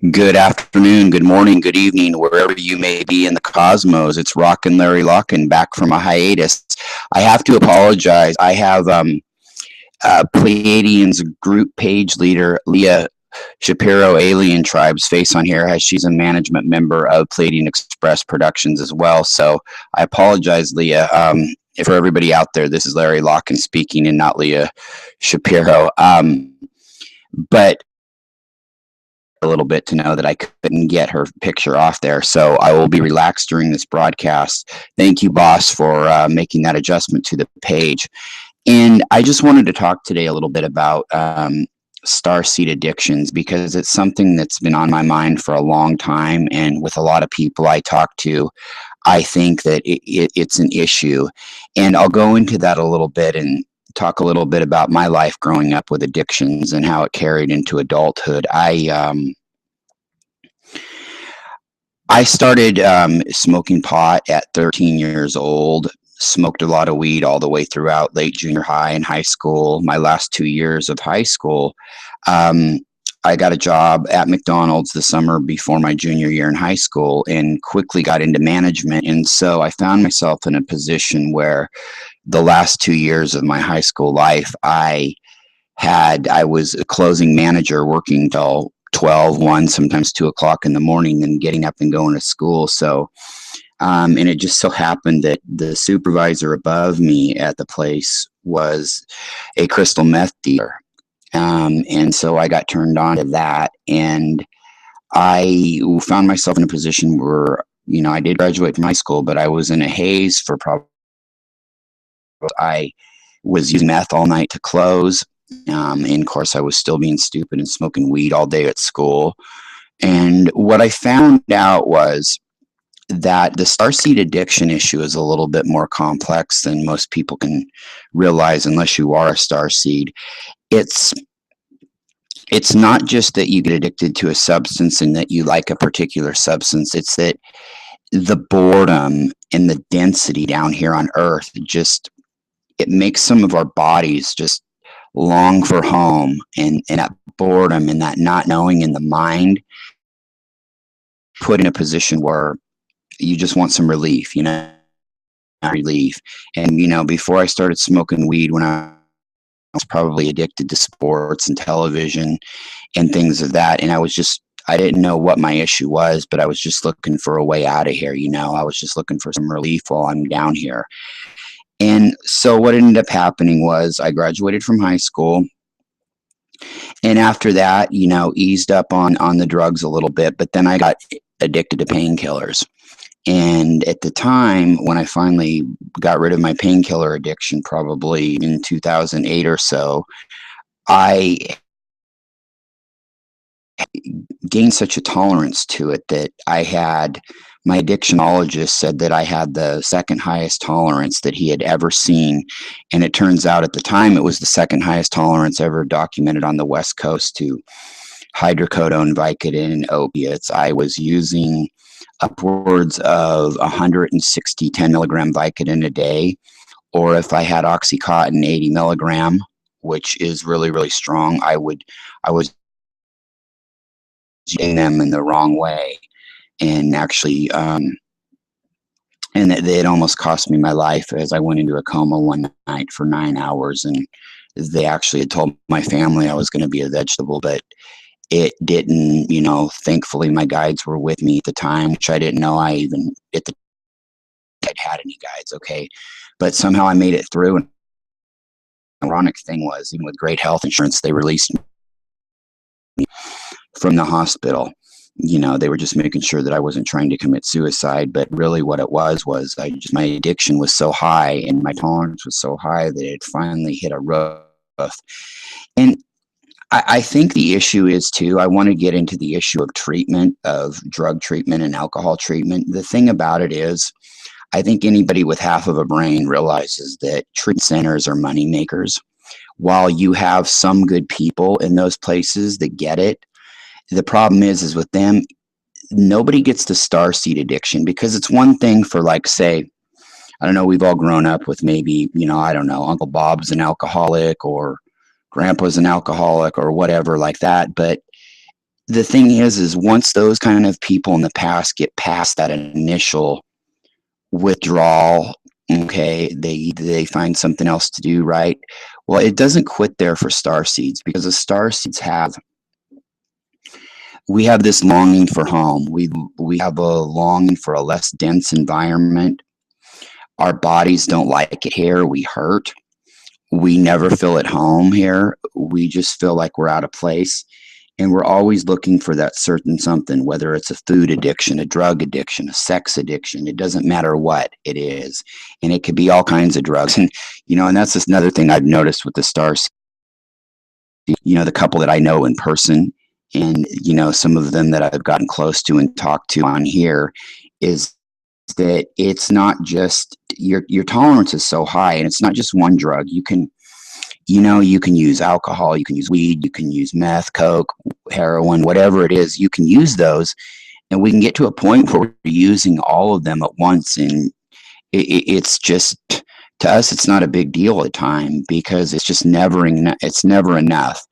Good afternoon, good morning, good evening, wherever you may be in the cosmos. It's Rocken Larry Locken back from a hiatus. I have to apologize. I have Pleiadian's group page leader, Leah Shapiro Alien Tribe's face on here, as she's a management member of Pleiadian Express Productions as well. So I apologize, Leah. For everybody out there, this is Larry Locken speaking and not Leah Shapiro. But a little bit to know that I couldn't get her picture off there. So I will be relaxed during this broadcast. Thank you, boss, for making that adjustment to the page. And I just wanted to talk today a little bit about starseed addictions because it's something that's been on my mind for a long time. And with a lot of people I talk to, I think that it's an issue. And I'll go into that a little bit and talk a little bit about my life growing up with addictions and how it carried into adulthood. I started smoking pot at 13 years old, smoked a lot of weed all the way throughout late junior high and high school. My last 2 years of high school, I got a job at McDonald's the summer before my junior year in high school and quickly got into management. And so I found myself in a position where the last 2 years of my high school life, I was a closing manager working till 12, 1, sometimes 2 o'clock in the morning, and getting up and going to school. So, and it just so happened that the supervisor above me at the place was a crystal meth dealer. And so I got turned on to that. And I found myself in a position where, I did graduate from high school, but I was in a haze for probably, I was using meth all night to close. And of course, I was still being stupid and smoking weed all day at school. And what I found out was that the starseed addiction issue is a little bit more complex than most people can realize unless you are a starseed. It's not just that you get addicted to a substance and that you like a particular substance. It's that the boredom and the density down here on Earth it makes some of our bodies just long for home, and that boredom and that not knowing in the mind put in a position where you just want some relief, relief. And, before I started smoking weed, when I was probably addicted to sports and television and things of that. And I didn't know what my issue was, but I was just looking for a way out of here. I was just looking for some relief while I'm down here. And so what ended up happening was I graduated from high school. And after that, eased up on the drugs a little bit, but then I got addicted to painkillers. And at the time when I finally got rid of my painkiller addiction, probably in 2008 or so, I gained such a tolerance to it that my addictionologist said that I had the second highest tolerance that he had ever seen. And it turns out at the time it was the second highest tolerance ever documented on the West Coast to hydrocodone, Vicodin, and opiates. I was using upwards of 160 10 milligram Vicodin a day, or if I had Oxycontin 80 milligram, which is really, really strong, I was using them in the wrong way. And actually, and it almost cost me my life as I went into a coma one night for 9 hours. And they actually had told my family I was going to be a vegetable, but it didn't, thankfully my guides were with me at the time, which I didn't know I'd had any guides. Okay. But somehow I made it through. And the ironic thing was, even with great health insurance, they released me from the hospital. They were just making sure that I wasn't trying to commit suicide. But really what it was my addiction was so high and my tolerance was so high that it finally hit a roof. And I think the issue is too, I want to get into the issue of treatment, of drug treatment and alcohol treatment. The thing about it is, I think anybody with half of a brain realizes that treatment centers are money makers. While you have some good people in those places that get it, the problem is with them, nobody gets the starseed addiction, because it's one thing for, like, say, I don't know, we've all grown up with maybe, I don't know, Uncle Bob's an alcoholic or Grandpa's an alcoholic or whatever like that. But the thing is once those kind of people in the past get past that initial withdrawal, okay, they find something else to do, right? Well, it doesn't quit there for star seeds, because the star seeds we have this longing for home. We have a longing for a less dense environment. Our bodies don't like it here. We hurt. We never feel at home here. We just feel like we're out of place. And we're always looking for that certain something, whether it's a food addiction, a drug addiction, a sex addiction. It doesn't matter what it is. And it could be all kinds of drugs. And, and that's just another thing I've noticed with the stars. The couple that I know in person, and, some of them that I've gotten close to and talked to on here, is that it's not just your tolerance is so high, and it's not just one drug. You can use alcohol, you can use weed, you can use meth, coke, heroin, whatever it is, you can use those. And we can get to a point where we're using all of them at once. And it's just, to us, it's not a big deal at the time, because it's just never enough.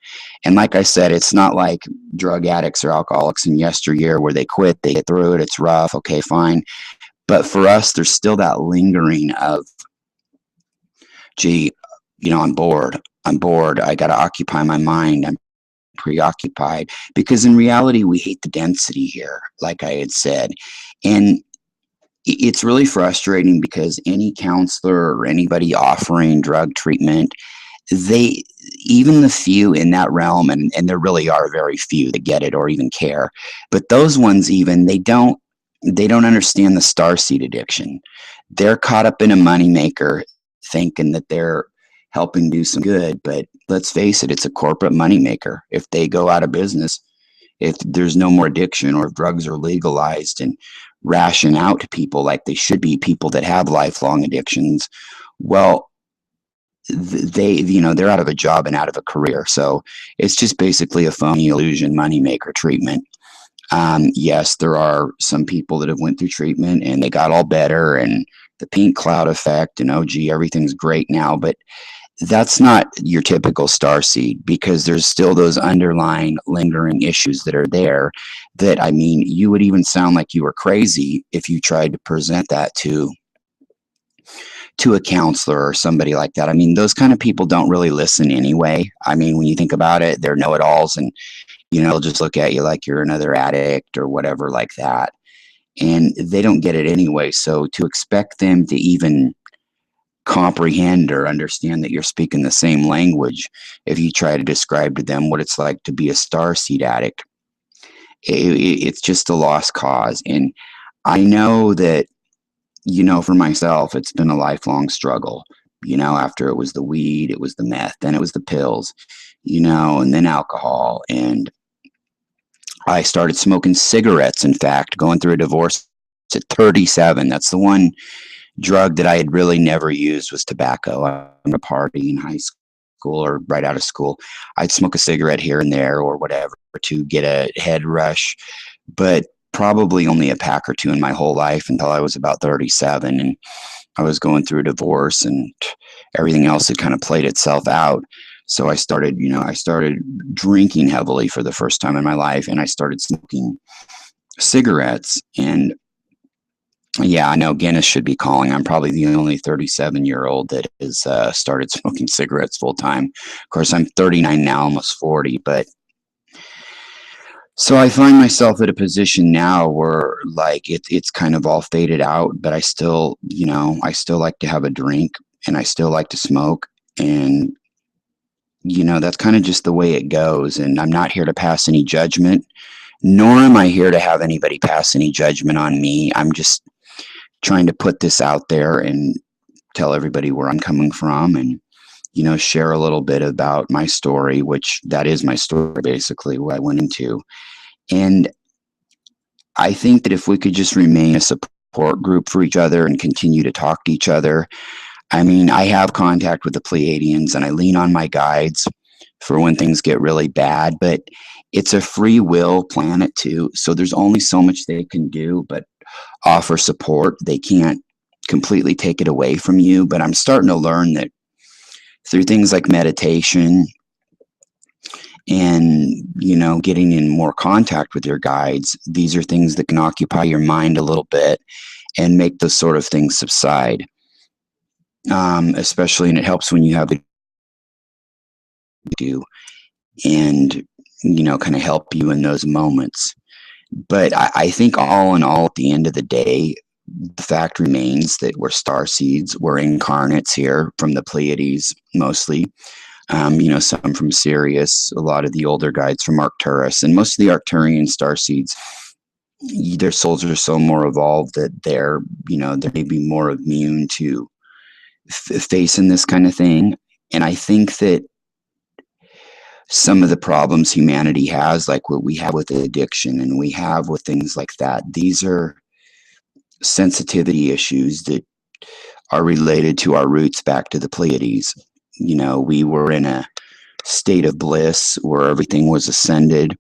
And like I said, it's not like drug addicts or alcoholics in yesteryear where they quit, they get through it, it's rough, okay, fine. But for us, there's still that lingering of, gee, I'm bored. I got to occupy my mind. I'm preoccupied, because in reality, we hate the density here, like I had said. And it's really frustrating, because any counselor or anybody offering drug treatment, even the few in that realm, and there really are very few that get it or even care, but those ones, even, they don't understand the starseed addiction. They're caught up in a moneymaker, thinking that they're helping do some good, but let's face it, it's a corporate moneymaker. If they go out of business, if there's no more addiction, or if drugs are legalized and ration out to people like they should be, people that have lifelong addictions, well, they're out of a job and out of a career. So it's just basically a phony illusion moneymaker treatment. Yes, there are some people that have went through treatment and they got all better, and the pink cloud effect, and, oh gee, everything's great now. But that's not your typical starseed, because there's still those underlying lingering issues that are there, that, I mean, you would even sound like you were crazy if you tried to present that to a counselor or somebody like that. I mean, those kind of people don't really listen anyway. I mean, when you think about it, they're know-it-alls, and they'll just look at you like you're another addict or whatever like that. And they don't get it anyway. So to expect them to even comprehend or understand that you're speaking the same language, if you try to describe to them what it's like to be a starseed addict, it's just a lost cause. And I know that, for myself, it's been a lifelong struggle. After it was the weed, it was the meth, then it was the pills, and then alcohol. And I started smoking cigarettes, in fact, going through a divorce at 37. That's the one drug that I had really never used, was tobacco. I'm a party in high school or right out of school. I'd smoke a cigarette here and there or whatever to get a head rush, but probably only a pack or two in my whole life until I was about 37. And I was going through a divorce, and everything else had kind of played itself out. So I started drinking heavily for the first time in my life, and I started smoking cigarettes. And yeah, I know Guinness should be calling. I'm probably the only 37-year-old that has started smoking cigarettes full time. Of course, I'm 39 now, almost 40. But so I find myself at a position now where, like, it's kind of all faded out, but I still like to have a drink, and I still like to smoke. And that's kind of just the way it goes. And I'm not here to pass any judgment, nor am I here to have anybody pass any judgment on me. I'm just trying to put this out there and tell everybody where I'm coming from, and, share a little bit about my story, which that is my story, basically, what I went into. And I think that if we could just remain a support group for each other and continue to talk to each other. I mean, I have contact with the Pleiadians, and I lean on my guides for when things get really bad, but it's a free will planet too. So there's only so much they can do, but offer support. They can't completely take it away from you. But I'm starting to learn that through things like meditation and, getting in more contact with your guides. These are things that can occupy your mind a little bit and make those sort of things subside. Especially, and it helps when you have to do, and, kind of help you in those moments. But I think all in all, at the end of the day, the fact remains that we're starseeds. We're incarnates here from the Pleiades mostly. Some from Sirius, a lot of the older guides from Arcturus, and most of the Arcturian starseeds, their souls are so more evolved that they're may be more immune to facing this kind of thing. And I think that some of the problems humanity has, like what we have with addiction and we have with things like that, these are sensitivity issues that are related to our roots back to the Pleiades. We were in a state of bliss where everything was ascended,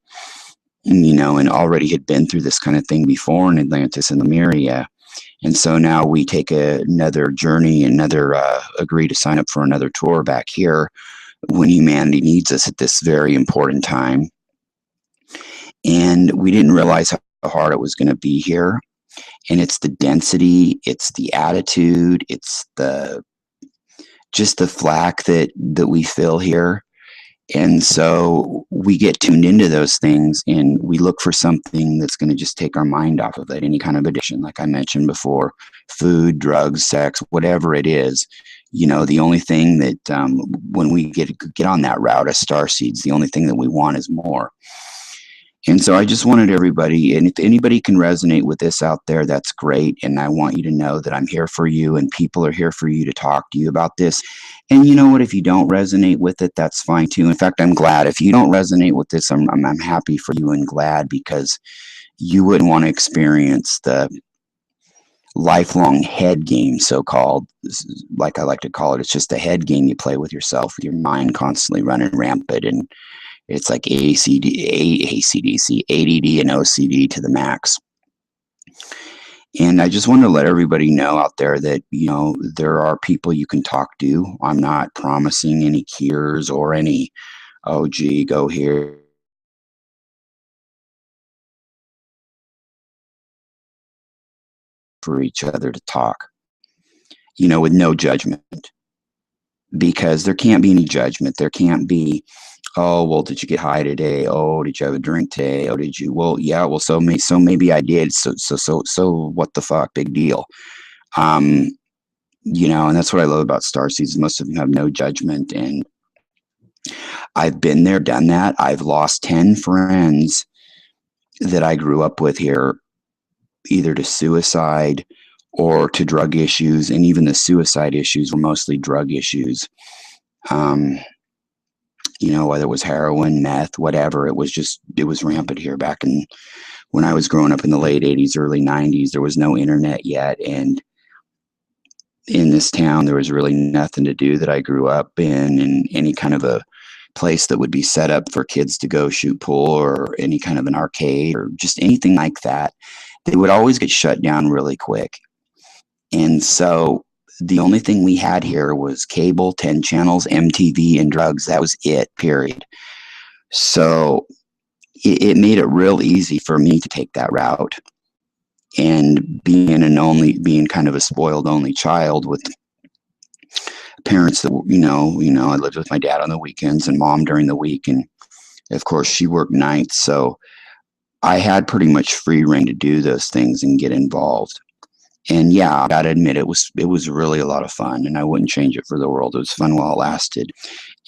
and already had been through this kind of thing before in Atlantis and Lemuria. And so now we take another journey, agree to sign up for another tour back here when humanity needs us at this very important time. And we didn't realize how hard it was going to be here. And it's the density, it's the attitude, it's just the flack that we feel here. And so we get tuned into those things and we look for something that's going to just take our mind off of it. Any kind of addiction, like I mentioned before, food, drugs, sex, whatever it is. The only thing that when we get on that route as starseeds, the only thing that we want is more. And so I just wanted everybody, and if anybody can resonate with this out there, that's great. And I want you to know that I'm here for you and people are here for you to talk to you about this. And you know what, if you don't resonate with it, that's fine too. In fact, I'm glad. If you don't resonate with this, I'm happy for you and glad, because you wouldn't want to experience the lifelong head game, so-called, like I like to call it. It's just a head game you play with yourself, with your mind constantly running rampant, and it's like ACDC, ADD, and OCD to the max. And I just want to let everybody know out there that, there are people you can talk to. I'm not promising any cures or any, oh, gee, go here. For each other to talk, with no judgment, because there can't be any judgment. There can't be, oh, well, did you get high today? Oh, did you have a drink today? Oh, did you? Well, yeah. Well, so maybe I did. So what the fuck? Big deal. And that's what I love about starseeds. Most of them have no judgment, and I've been there, done that. I've lost 10 friends that I grew up with here, either to suicide or to drug issues, and even the suicide issues were mostly drug issues. Whether it was heroin, meth, whatever, it was rampant here back when I was growing up in the late 80s, early 90s. There was no internet yet, and in this town, there was really nothing to do that I grew up in any kind of a place that would be set up for kids to go shoot pool or any kind of an arcade or just anything like that. They would always get shut down really quick. And so the only thing we had here was cable, 10 channels, MTV, and drugs. That was it, period. So it made it real easy for me to take that route. And being kind of a spoiled only child with parents that, I lived with my dad on the weekends and mom during the week. And of course she worked nights. So I had pretty much free reign to do those things and get involved. And yeah, I gotta admit, it was really a lot of fun, and I wouldn't change it for the world. It was fun while it lasted.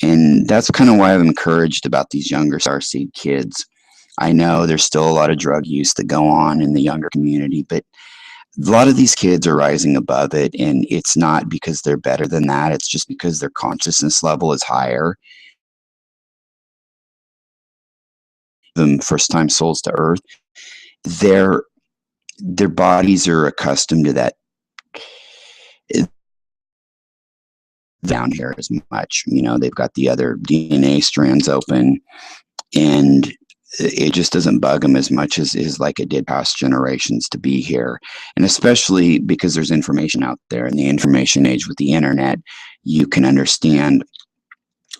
And that's kind of why I'm encouraged about these younger starseed kids. I know there's still a lot of drug use that go on in the younger community, but a lot of these kids are rising above it, and it's not because they're better than that. It's just because their consciousness level is higher. Them first-time souls to Earth, their bodies are accustomed to that down here as much. They've got the other DNA strands open, and it just doesn't bug them as much as like it did past generations to be here. And especially because there's information out there in the information age with the internet, you can understand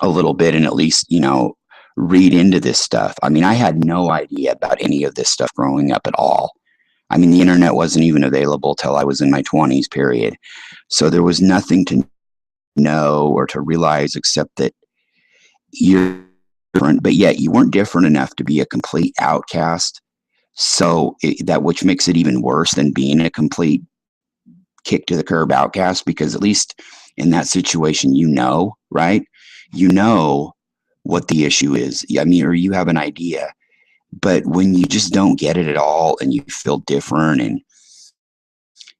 a little bit and at least, read into this stuff. I mean, I had no idea about any of this stuff growing up at all. I mean, the internet wasn't even available till I was in my 20s, period. So there was nothing to know or to realize except that you're different, but yet you weren't different enough to be a complete outcast. So that which makes it even worse than being a complete kick to the curb outcast, because at least in that situation, right? You know what the issue is. I mean, or you have an idea. But when you just don't get it at all and you feel different and,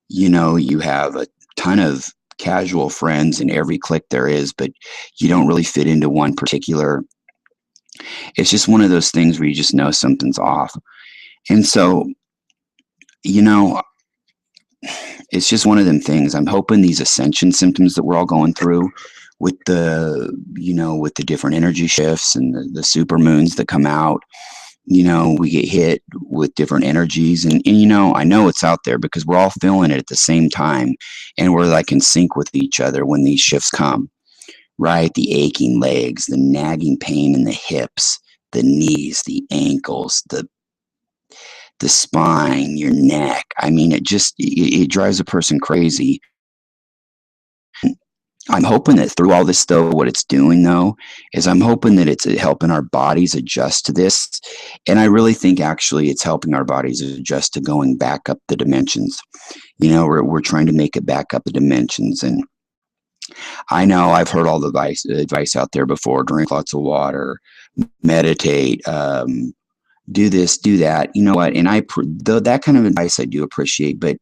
you have a ton of casual friends in every clique there is, but you don't really fit into one particular, it's just one of those things where you just know something's off. And so, you know, it's just one of them things. I'm hoping these ascension symptoms that we're all going through with with the different energy shifts and the super moons that come out, we get hit with different energies and I know it's out there because we're all feeling it at the same time and we're like in sync with each other when these shifts come, right? The aching legs, the nagging pain in the hips, the knees, the ankles, the spine, your neck. I mean, it drives a person crazy. I'm hoping that through all this, though, what it's doing, though, is I'm hoping that it's helping our bodies adjust to this. And I really think, actually, it's helping our bodies adjust to going back up the dimensions. We're trying to make it back up the dimensions. And I know I've heard all the advice out there before: drink lots of water, meditate, do this, do that. You know what? And that kind of advice I do appreciate, but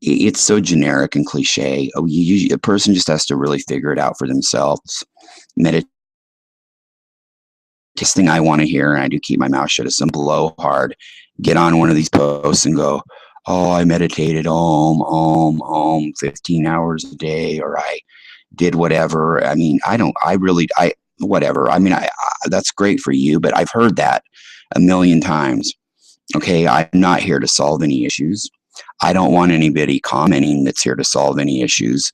it's so generic and cliche. A person just has to really figure it out for themselves. Meditation thing I want to hear, and I do keep my mouth shut, is some blowhard get on one of these posts and go, "Oh, I meditated 15 hours a day," or "I did whatever." I mean, whatever. I mean, that's great for you, but I've heard that a million times. Okay, I'm not here to solve any issues. I don't want anybody commenting that's here to solve any issues,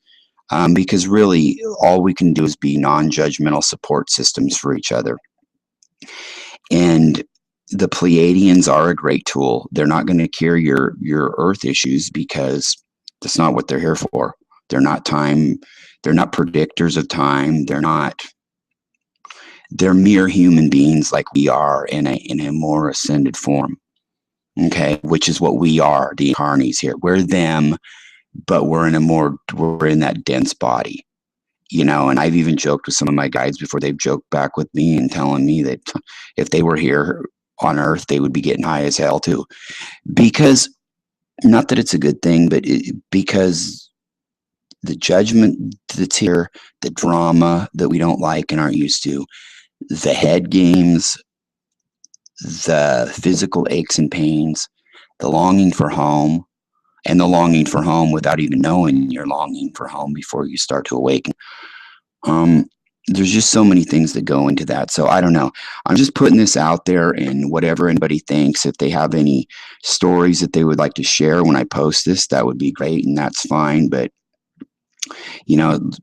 because really all we can do is be non-judgmental support systems for each other. And the Pleiadians are a great tool. They're not going to cure your earth issues because that's not what they're here for. They're not time. They're not predictors of time. They're mere human beings like we are in a more ascended form. Okay, which is what we are, the incarnates here. We're them, but we're in that dense body, and I've even joked with some of my guides before. They've joked back with me and telling me that if they were here on Earth, they would be getting high as hell too. Because, not that it's a good thing, but because the judgment that's here, the drama that we don't like and aren't used to, the head games, the physical aches and pains, the longing for home, and the longing for home without even knowing you're longing for home before you start to awaken. There's just so many things that go into that. So I don't know. I'm just putting this out there, and whatever anybody thinks, if they have any stories that they would like to share when I post this, that would be great, and that's fine. But,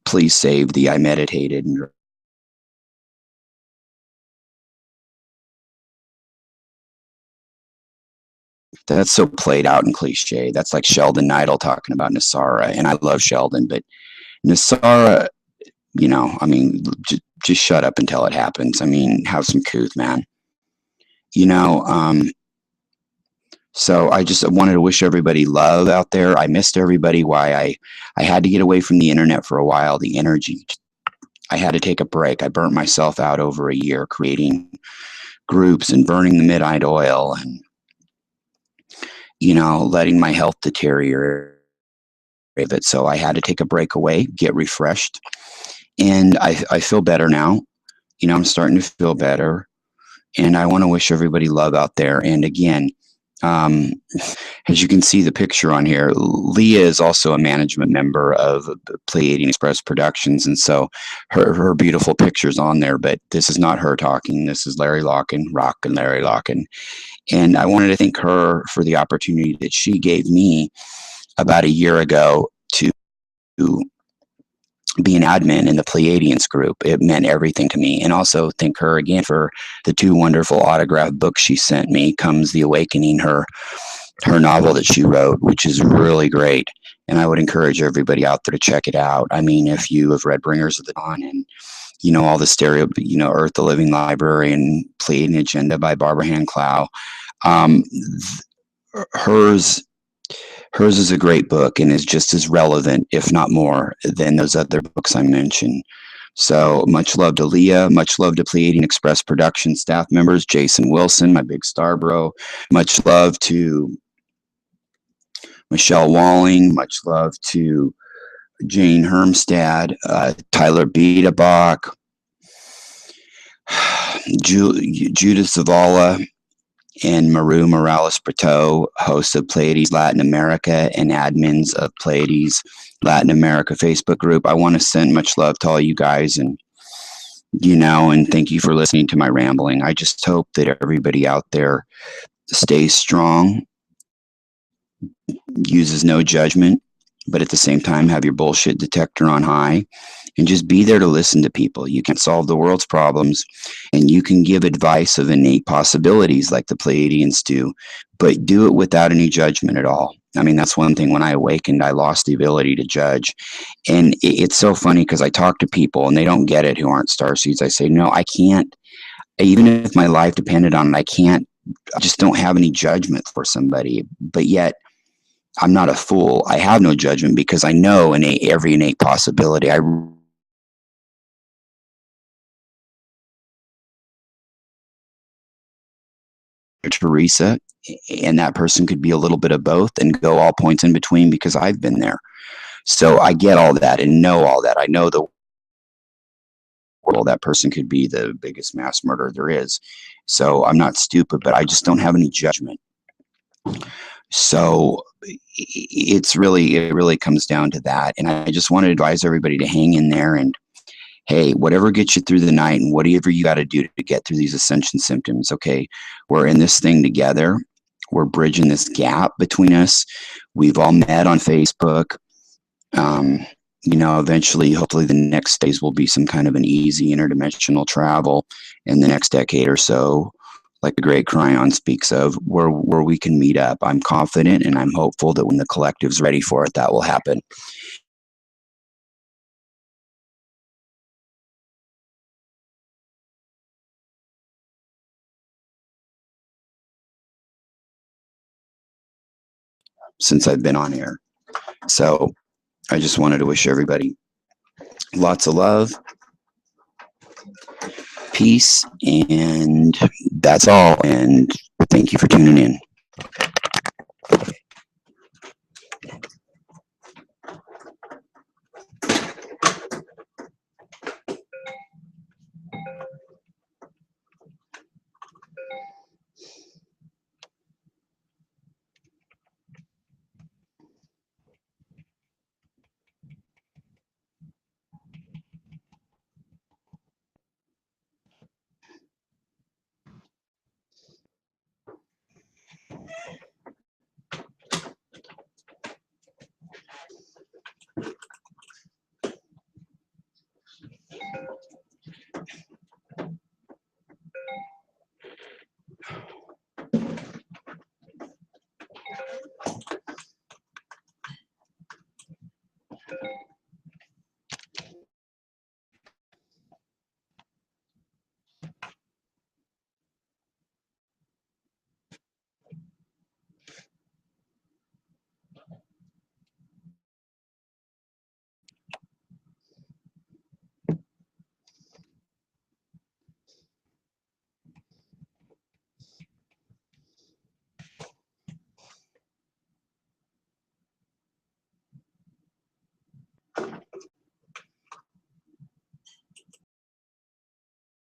please save the "I meditated" and that's so played out and cliche. That's like Sheldon Neidl talking about Nasara, and I love Sheldon, but Nasara, I mean, just shut up until it happens. I mean, have some couth, man. So I just wanted to wish everybody love out there. I missed everybody. Why I had to get away from the internet for a while. The energy, I had to take a break. I burnt myself out over a year creating groups and burning the midnight oil and, letting my health deteriorate. So I had to take a break away, get refreshed. And I feel better now. I'm starting to feel better. And I want to wish everybody love out there. And again, as you can see the picture on here, Leah is also a management member of Pleiadian Express Productions. And so her beautiful picture's on there, but this is not her talking. This is Larry Locken, Rocken Larry Locken. And I wanted to thank her for the opportunity that she gave me about a year ago to be an admin in the Pleiadians group. It meant everything to me. And also thank her again for the 2 wonderful autographed books she sent me. Comes the Awakening, her novel that she wrote, which is really great. And I would encourage everybody out there to check it out. I mean, if you have read Bringers of the Dawn and all the Earth, the Living Library, and Pleiadian Agenda by Barbara Hand Clow, um, hers is a great book and is just as relevant, if not more, than those other books I mentioned. So much love to Leah, much love to Pleiadian Express Productions staff members, Jason Wilson, my big star bro. Much love to Michelle Walling, much love to Jane Hermstad, Tyler Biedebach, Judith Zavala, and Maru Morales-Berto, hosts of Pleiades Latin America and admins of Pleiades Latin America Facebook group. I want to send much love to all you guys, and and thank you for listening to my rambling. I just hope that everybody out there stays strong, uses no judgment, but at the same time have your bullshit detector on high, and just be there to listen to people. You can solve the world's problems, and you can give advice of innate possibilities like the Pleiadians do, but do it without any judgment at all. I mean, that's one thing. When I awakened, I lost the ability to judge. And it's so funny because I talk to people and they don't get it who aren't starseeds. I say, no, I can't. Even if my life depended on it, I just don't have any judgment for somebody. But yet, I'm not a fool. I have no judgment because I know every innate possibility. Teresa, and that person could be a little bit of both and go all points in between because I've been there. So I get all that and know all that. I know the world that person could be the biggest mass murderer there is. So I'm not stupid, but I just don't have any judgment. So it really comes down to that. And I just want to advise everybody to hang in there, and hey, whatever gets you through the night and whatever you got to do to get through these ascension symptoms. Okay, we're in this thing together. We're bridging this gap between us. We've all met on Facebook. Eventually, hopefully the next days will be some kind of an easy interdimensional travel in the next decade or so, like the great Cryon speaks of, where we can meet up. I'm confident and I'm hopeful that when the collective's ready for it, that will happen. Since I've been on air. So I just wanted to wish everybody lots of love, peace, and that's all. And thank you for tuning in.